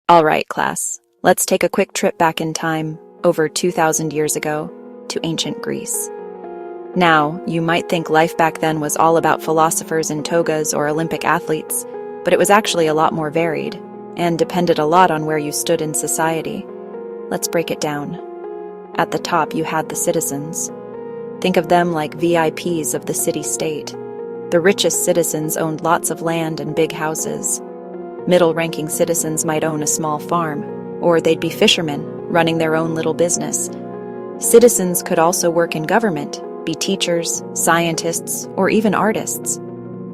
All right, class, let's take a quick trip back in time, over 2,000 years ago, to ancient Greece. Now, you might think life back then was all about philosophers in togas or Olympic athletes, but it was actually a lot more varied, and depended a lot on where you stood in society. Let's break it down. At the top, you had the citizens. Think of them like VIPs of the city-state. The richest citizens owned lots of land and big houses. Middle-ranking citizens might own a small farm, or they'd be fishermen, running their own little business. Citizens could also work in government, be teachers, scientists, or even artists.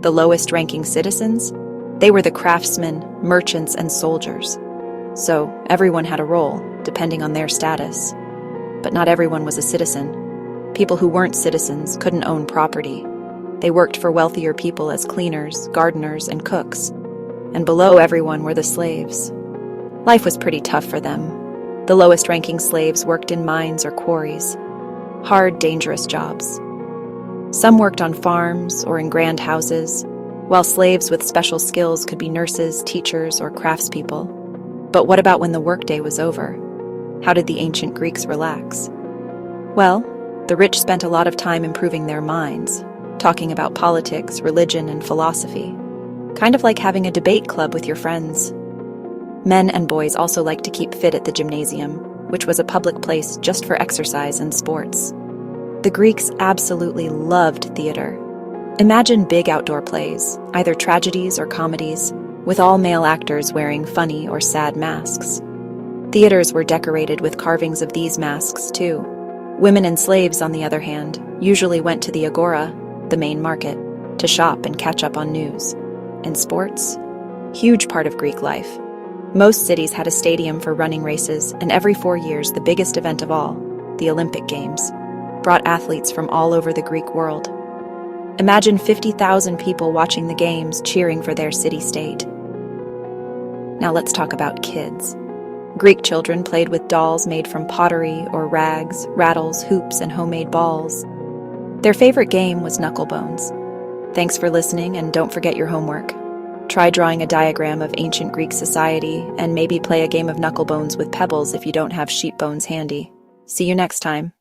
The lowest-ranking citizens? They were the craftsmen, merchants, and soldiers. So, everyone had a role, depending on their status. But not everyone was a citizen. People who weren't citizens couldn't own property. They worked for wealthier people as cleaners, gardeners, and cooks. And below everyone were the slaves. Life was pretty tough for them. The lowest-ranking slaves worked in mines or quarries. Hard, dangerous jobs. Some worked on farms or in grand houses, while slaves with special skills could be nurses, teachers, or craftspeople. But what about when the workday was over? How did the ancient Greeks relax? Well, the rich spent a lot of time improving their minds, talking about politics, religion, and philosophy. Kind of like having a debate club with your friends. Men and boys also liked to keep fit at the gymnasium, which was a public place just for exercise and sports. The Greeks absolutely loved theater. Imagine big outdoor plays, either tragedies or comedies, with all male actors wearing funny or sad masks. Theaters were decorated with carvings of these masks, too. Women and slaves, on the other hand, usually went to the agora, the main market, to shop and catch up on news. And sports? Huge part of Greek life. Most cities had a stadium for running races, and every 4 years the biggest event of all, the Olympic Games, brought athletes from all over the Greek world. Imagine 50,000 people watching the games, cheering for their city-state. Now let's talk about kids. Greek children played with dolls made from pottery or rags, rattles, hoops, and homemade balls. Their favorite game was knucklebones. Thanks for listening, and don't forget your homework. Try drawing a diagram of ancient Greek society, and maybe play a game of knucklebones with pebbles if you don't have sheep bones handy. See you next time.